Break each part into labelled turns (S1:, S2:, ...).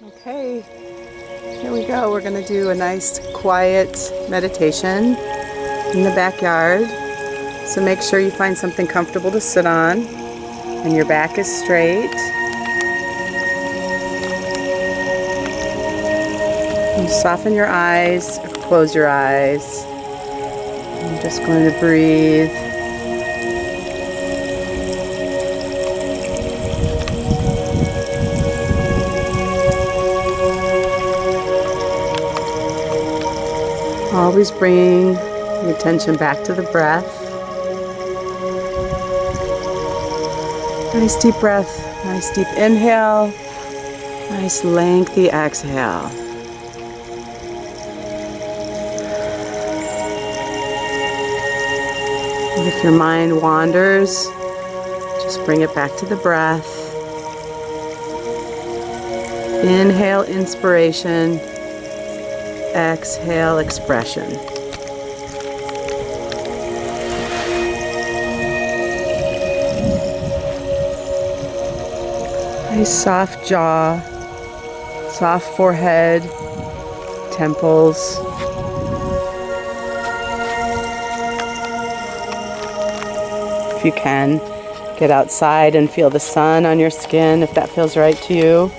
S1: Okay, here we go. We're going to do a nice quiet meditation in the backyard. So make sure you find something comfortable to sit on and your back is straight. And soften your eyes, or close your eyes. I'm just going to breathe. Always bringing the attention back to the breath. Nice deep breath, nice deep inhale, nice lengthy exhale. And if your mind wanders, just bring it back to the breath. Inhale, inspiration. Exhale, expression. Nice soft jaw, soft forehead, temples. If you can, get outside and feel the sun on your skin if that feels right to you.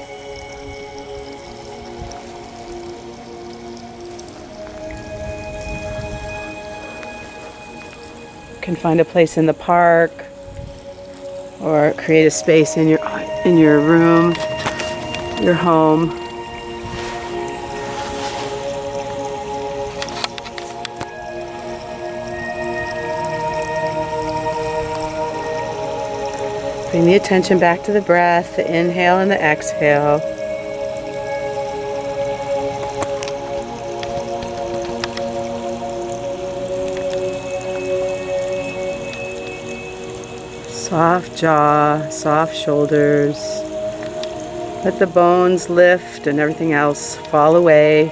S1: You can find a place in the park or create a space in your room, your home. Bring the attention back to the breath, the inhale and the exhale. Soft jaw, soft shoulders. Let the bones lift and everything else fall away.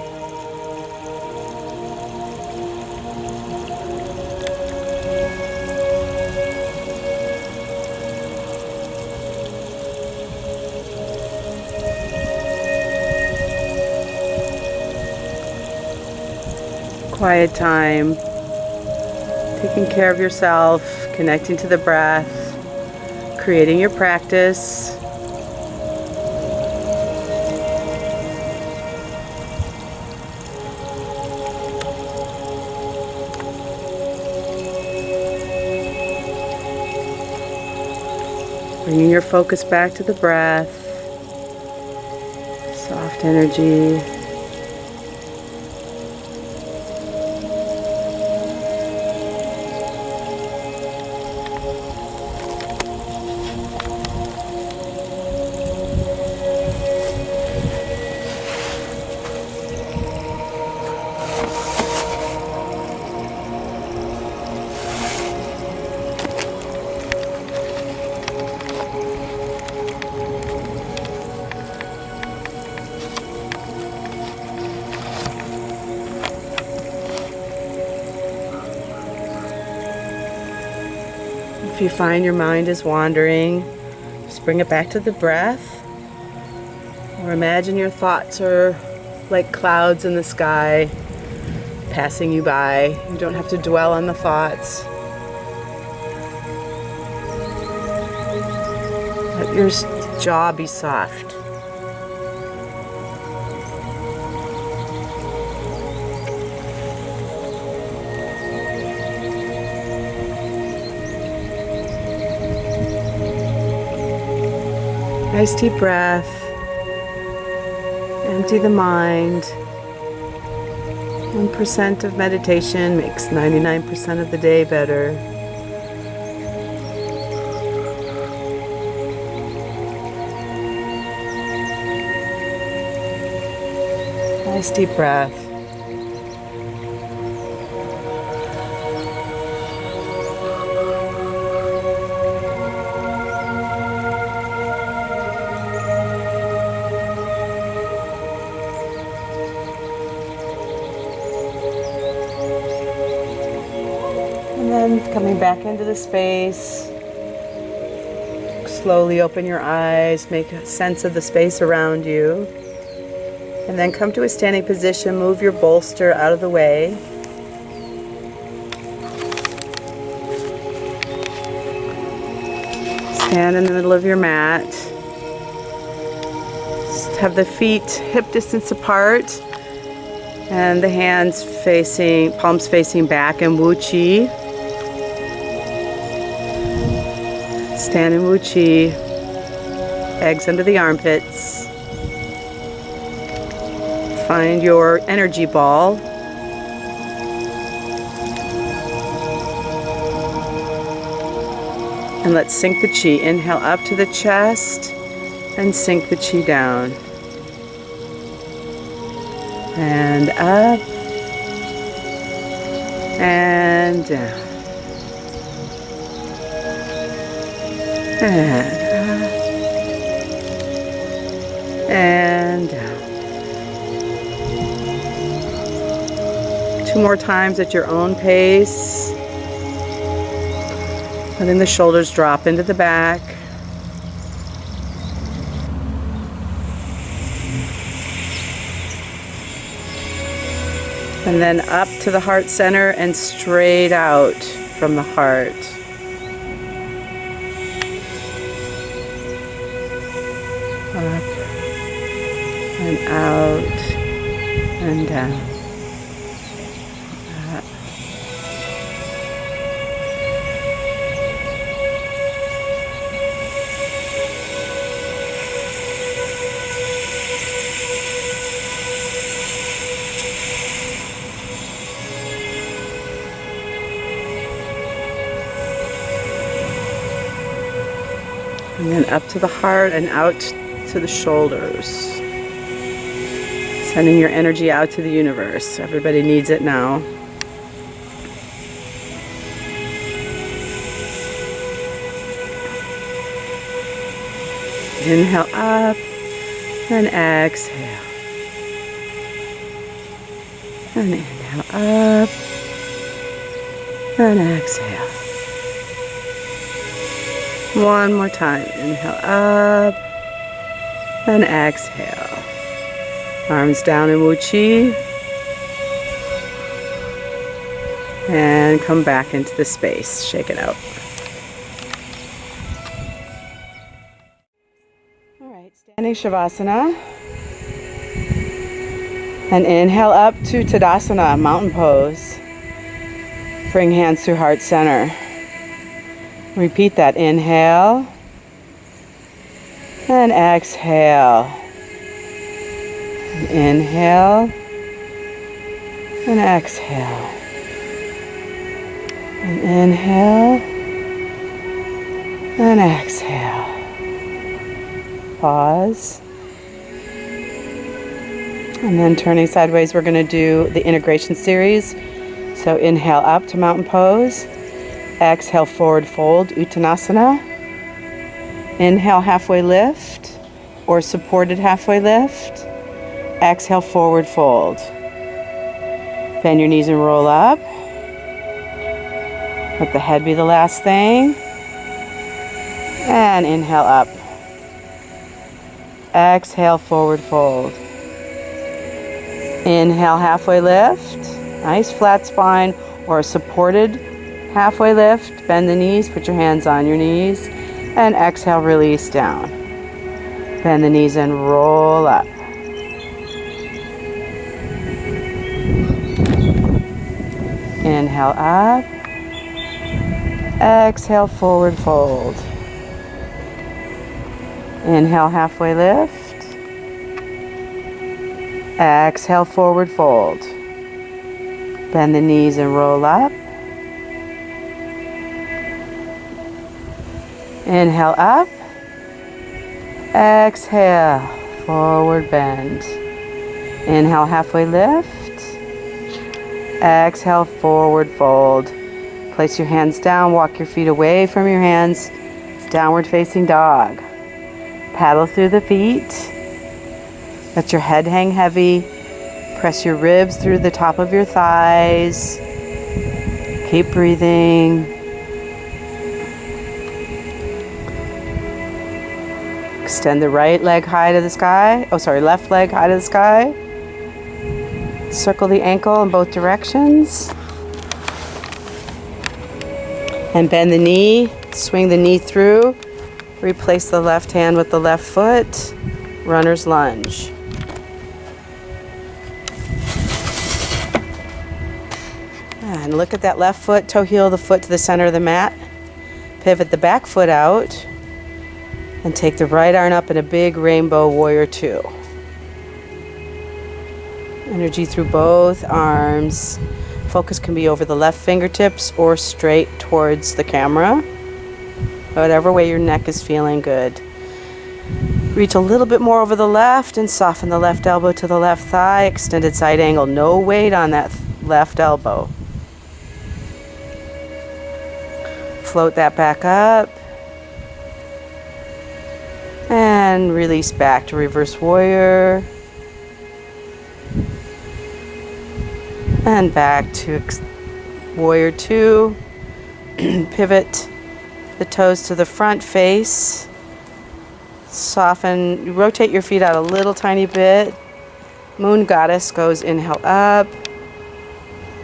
S1: Quiet time, taking care of yourself, connecting to the breath, creating your practice. Bringing your focus back to the breath, soft energy. If you find your mind is wandering, just bring it back to the breath. Or imagine your thoughts are like clouds in the sky passing you by. You don't have to dwell on the thoughts. Let your jaw be soft. Nice deep breath. Empty the mind. 1% of meditation makes 99% of the day better. Nice deep breath. And then coming back into the space, slowly open your eyes, make a sense of the space around you. And then come to a standing position, move your bolster out of the way. Stand in the middle of your mat. Just have the feet hip distance apart and the hands facing, palms facing back in Wu Chi. Stand in Wu Chi. Eggs under the armpits. Find your energy ball. And let's sink the chi. Inhale up to the chest and sink the chi down. And up and down. And up and down. 2 more times at your own pace. Letting the shoulders drop into the back. And then up to the heart center and straight out from the heart. Up and out and down. Up. And then up to the heart and out to the shoulders. Sending your energy out to the universe. Everybody needs it now. Inhale up and exhale. And inhale up and exhale. One more time. Inhale up and exhale. Arms down in Wu Chi. And come back into the space. Shake it out. All right, standing Shavasana. And inhale up to Tadasana, mountain pose. Bring hands to heart center. Repeat that. Inhale and exhale. Inhale and exhale. And inhale and exhale. Pause. And then turning sideways, we're going to do the integration series. So inhale up to mountain pose. Exhale, forward fold, Uttanasana. Inhale, halfway lift or supported halfway lift. Exhale, forward fold. Bend your knees and roll up. Let the head be the last thing. And inhale up. Exhale, forward fold. Inhale, halfway lift. Nice flat spine or a supported halfway lift. Bend the knees, put your hands on your knees. And exhale, release down. Bend the knees and roll up. Inhale up. Exhale, forward fold. Inhale, halfway lift. Exhale, forward fold. Bend the knees and roll up. Inhale up. Exhale, forward bend. Inhale, halfway lift. Exhale, forward fold. Place your hands down, walk your feet away from your hands. Downward facing dog. Paddle through the feet. Let your head hang heavy. Press your ribs through the top of your thighs. Keep breathing. Extend the right leg high to the sky. Oh, sorry, left leg high to the sky. Circle the ankle in both directions. And bend the knee. Swing the knee through. Replace the left hand with the left foot. Runner's lunge. And look at that left foot. Toe heel the foot to the center of the mat. Pivot the back foot out. And take the right arm up in a big rainbow warrior two. Energy through both arms. Focus can be over the left fingertips or straight towards the camera. Whatever way your neck is feeling good. Reach a little bit more over the left and soften the left elbow to the left thigh. Extended side angle. No weight on that left elbow. Float that back up. And release back to reverse warrior. And back to warrior two. Pivot the toes to the front face. Soften, rotate your feet out a little tiny bit. Moon goddess goes inhale up.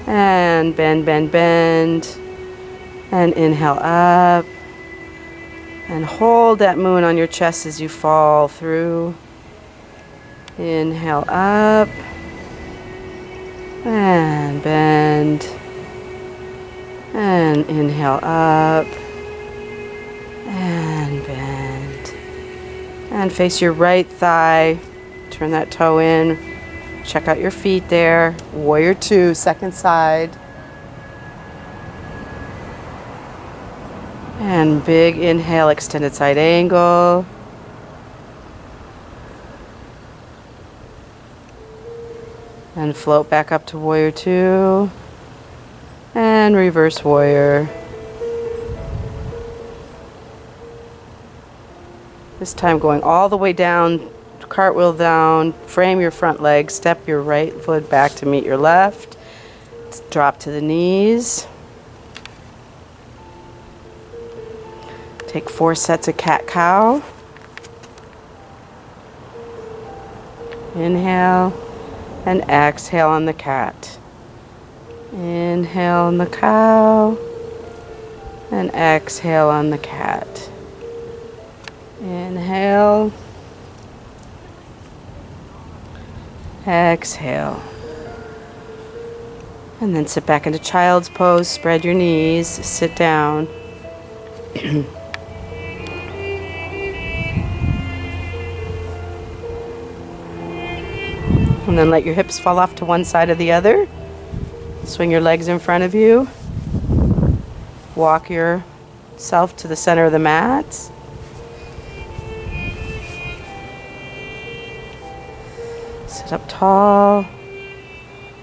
S1: And bend, bend, bend. And inhale up. And hold that moon on your chest as you fall through. Inhale up. And bend. And inhale up. And bend. And face your right thigh. Turn that toe in. Check out your feet there. Warrior two, second side. And big inhale, extended side angle. And float back up to warrior two. And reverse warrior. This time going all the way down, cartwheel down, frame your front leg, step your right foot back to meet your left. Drop to the knees. Take 4 sets of cat-cow. Inhale and exhale on the cat. Inhale on the cow and exhale on the cat. Inhale. Exhale. And then sit back into child's pose, spread your knees, sit down. And then let your hips fall off to one side or the other. Swing your legs in front of you. Walk yourself to the center of the mat. Sit up tall.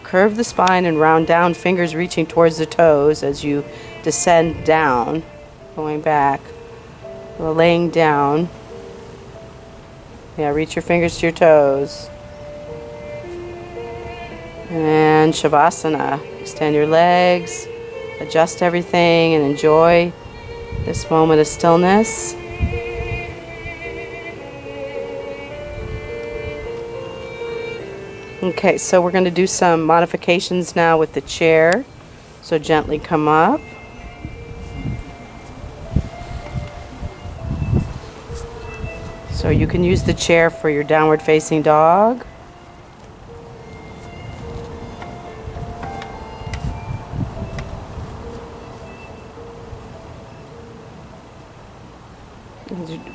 S1: Curve the spine and round down, fingers reaching towards the toes as you descend down, going back, laying down. Yeah, reach your fingers to your toes. And Shavasana. Extend your legs, adjust everything, and enjoy this moment of stillness. Okay, so we're going to do some modifications now with the chair. So gently come up. So you can use the chair for your downward facing dog.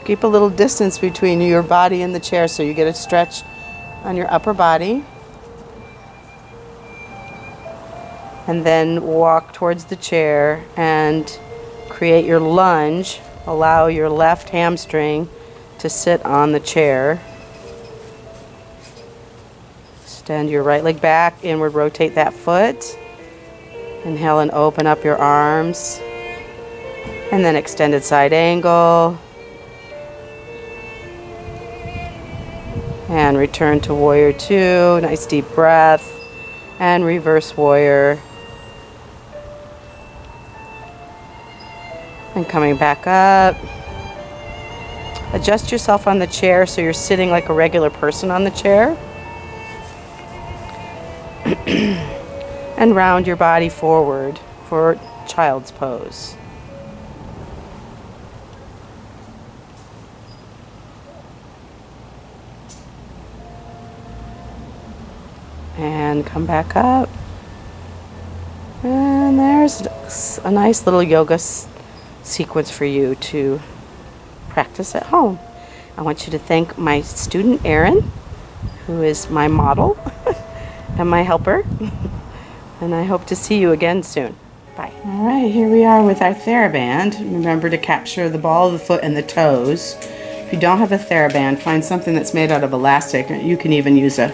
S1: Keep a little distance between your body and the chair so you get a stretch on your upper body. And then walk towards the chair and create your lunge. Allow your left hamstring to sit on the chair. Extend your right leg back, inward rotate that foot. Inhale and open up your arms. And then extended side angle. And return to warrior two. Nice deep breath. And reverse warrior. And coming back up. Adjust yourself on the chair so you're sitting like a regular person on the chair. And round your body forward for child's pose. And come back up. And there's a nice little yoga sequence for you to practice at home. I want you to thank my student Erin, who is my model and my helper. And I hope to see you again soon. Bye. All right, here we are with our Theraband. Remember to capture the ball of the foot and the toes. If you don't have a Theraband, find something that's made out of elastic. You can even use a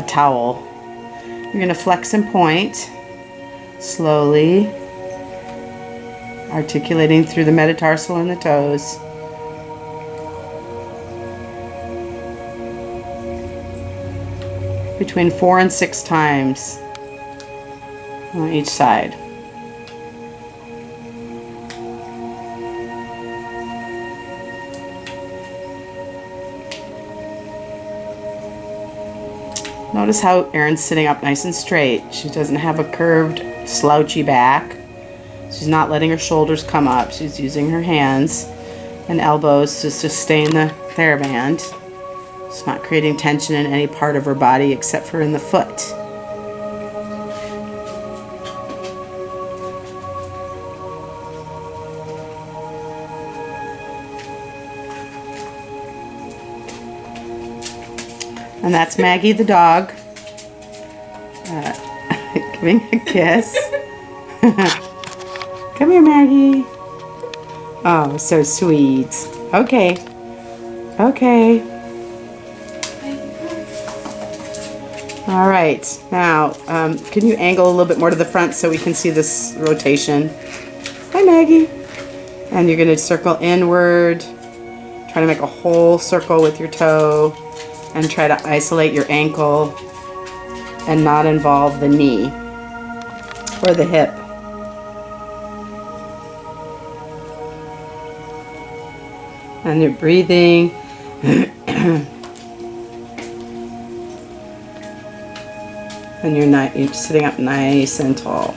S1: towel. You're going to flex and point slowly, articulating through the metatarsal and the toes. Between 4 and 6 times on each side. Notice how Erin's sitting up nice and straight. She doesn't have a curved, slouchy back. She's not letting her shoulders come up. She's using her hands and elbows to sustain the Theraband. She's not creating tension in any part of her body except for in the foot. And that's Maggie the dog giving a kiss. Come here, Maggie. Oh, so sweet. Okay. Okay. All right. Now, can you angle a little bit more to the front so we can see this rotation? Hi, Maggie. And you're going to circle inward. Try to make a whole circle with your toe. And try to isolate your ankle and not involve the knee or the hip. And you're breathing. And you're sitting up nice and tall.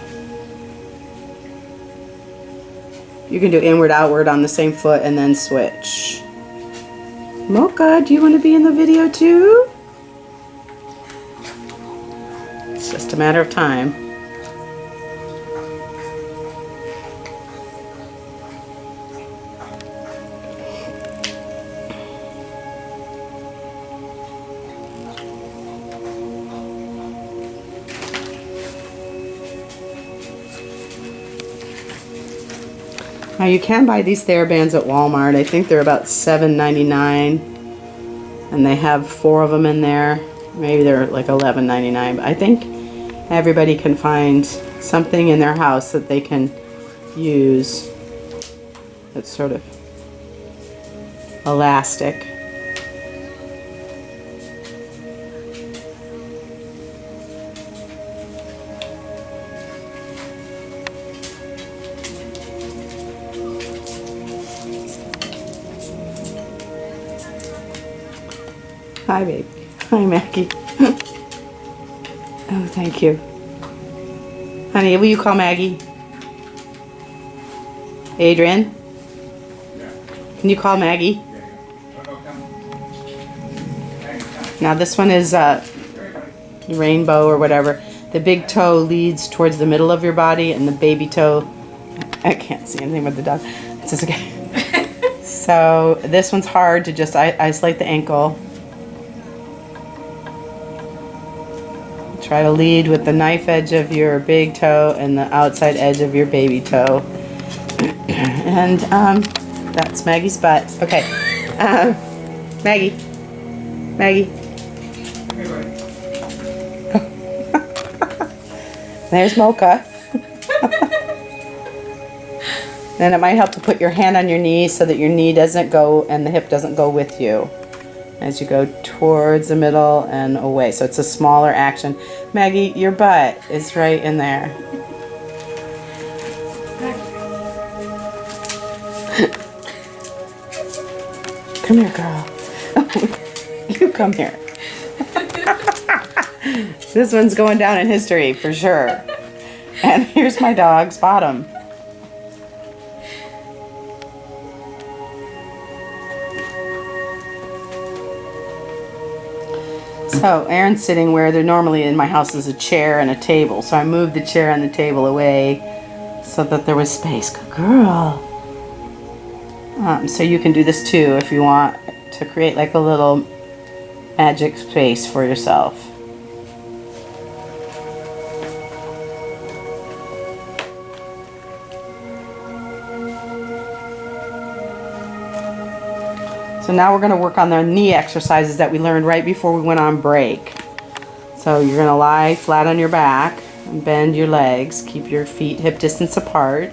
S1: You can do inward, outward on the same foot and then switch. Mocha, do you want to be in the video too? It's just a matter of time. Now you can buy these Therabands at Walmart. I think they're about $7.99, and they have 4 of them in there. Maybe they're like $11.99, but I think everybody can find something in their house that they can use that's sort of elastic. Hi, baby. Hi, Maggie. Oh, thank you. Honey, will you call Maggie? Adrian? Can you call Maggie? Now this one is rainbow or whatever. The big toe leads towards the middle of your body, and the baby toe, I can't see anything with the dog. It's just okay. So this one's hard to just isolate the ankle. Try to lead with the knife edge of your big toe and the outside edge of your baby toe. And that's Maggie's butt. Okay. Maggie. Maggie. There's Mocha. Then it might help to put your hand on your knee so that your knee doesn't go and the hip doesn't go with you as you go towards the middle and away. So it's a smaller action. Maggie, your butt is right in there. Come here, girl. You come here. This one's going down in history for sure. And here's my dog's bottom. So Erin's sitting where there normally in my house is a chair and a table. So I moved the chair and the table away so that there was space. Good girl. So you can do this too if you want to create like a little magic space for yourself. So now we're going to work on the knee exercises that we learned right before we went on break. So you're going to lie flat on your back and bend your legs. Keep your feet hip distance apart.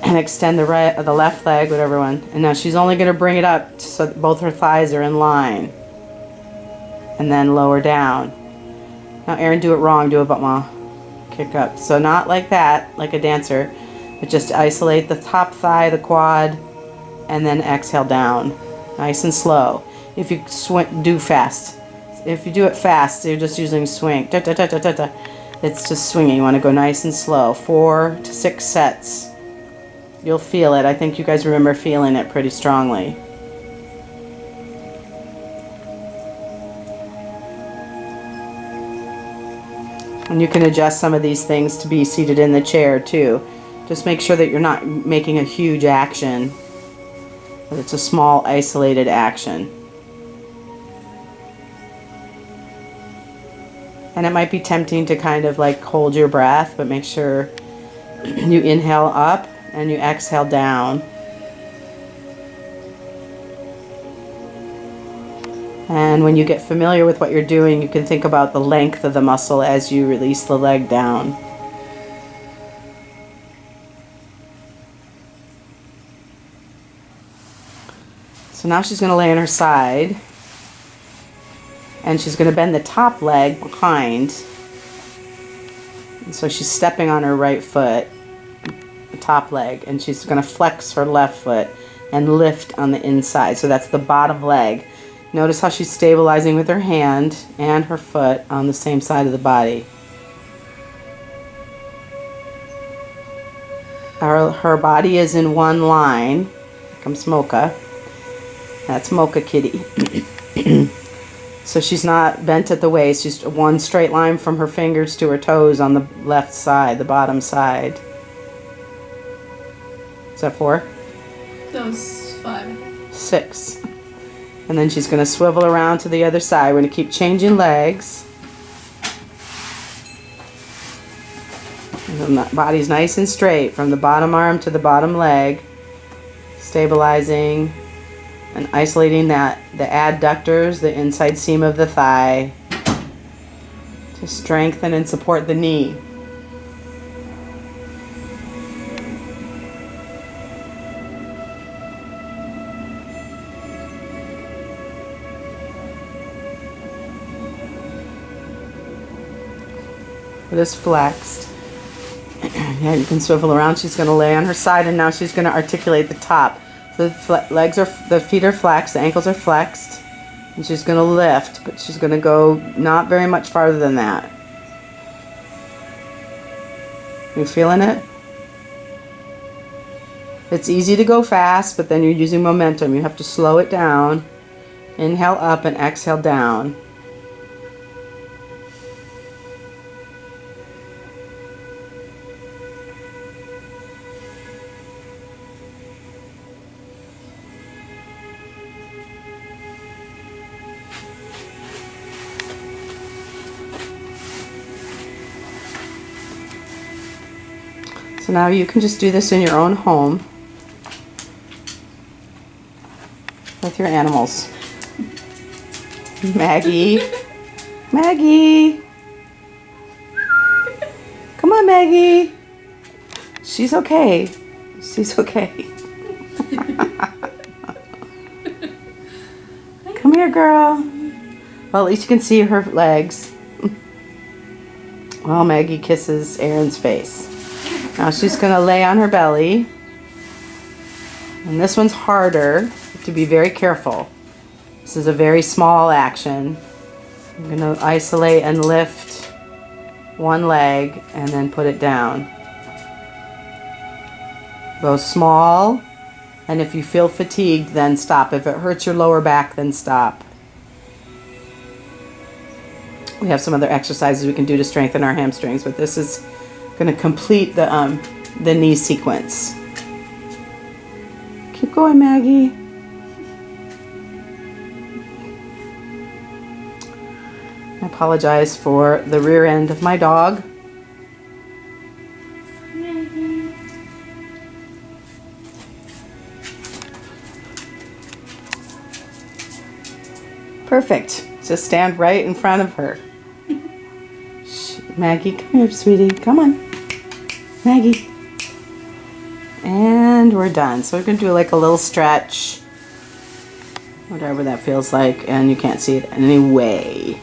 S1: And extend the left leg, whatever one. And now she's only going to bring it up so that both her thighs are in line. And then lower down. Now Erin, do it wrong. Do a butt kick up. So not like that, like a dancer. But just isolate the top thigh, the quad. And then exhale down. Nice and slow. If you do fast. If you do it fast, you're just using swing. Da, da, da, da, da, da. It's just swinging. You want to go nice and slow. 4 to 6 sets. You'll feel it. I think you guys remember feeling it pretty strongly. And you can adjust some of these things to be seated in the chair too. Just make sure that you're not making a huge action. That it's a small isolated action. And it might be tempting to kind of like hold your breath, but make sure you inhale up and you exhale down. And when you get familiar with what you're doing, you can think about the length of the muscle as you release the leg down. So now she's going to lay on her side. And she's going to bend the top leg behind. And so she's stepping on her right foot, the top leg, and she's going to flex her left foot and lift on the inside. So that's the bottom leg. Notice how she's stabilizing with her hand and her foot on the same side of the body. Her body is in one line. Here comes Mocha. That's Mocha Kitty. So she's not bent at the waist. She's one straight line from her fingers to her toes on the left side, the bottom side. Is that 4?
S2: That was 5.
S1: 6. And then she's going to swivel around to the other side. We're going to keep changing legs. And the body's nice and straight from the bottom arm to the bottom leg. Stabilizing and isolating the adductors, the inside seam of the thigh, to strengthen and support the knee. This flexed. Yeah, you can swivel around. She's going to lay on her side, and now she's going to articulate the top. So the feet are flexed, the ankles are flexed, and she's going to lift, but she's going to go not very much farther than that. You feeling it? It's easy to go fast, but then you're using momentum. You have to slow it down. Inhale up and exhale down. So now you can just do this in your own home with your animals. Maggie. Maggie. Come on, Maggie. She's okay. She's okay. Come here, girl. Well, at least you can see her legs. Well, Maggie kisses Erin's face. Now she's going to lay on her belly. And this one's harder. You have to be very careful. This is a very small action. I'm going to isolate and lift one leg and then put it down. Go small, and if you feel fatigued, then stop. If it hurts your lower back, then stop. We have some other exercises we can do to strengthen our hamstrings, but this is going to complete the knee sequence. Keep going, Maggie. I apologize for the rear end of my dog. Perfect. Just stand right in front of her. Maggie, come here, sweetie. Come on. Maggie. And we're done. So we're going to do like a little stretch. Whatever that feels like. And you can't see it anyway.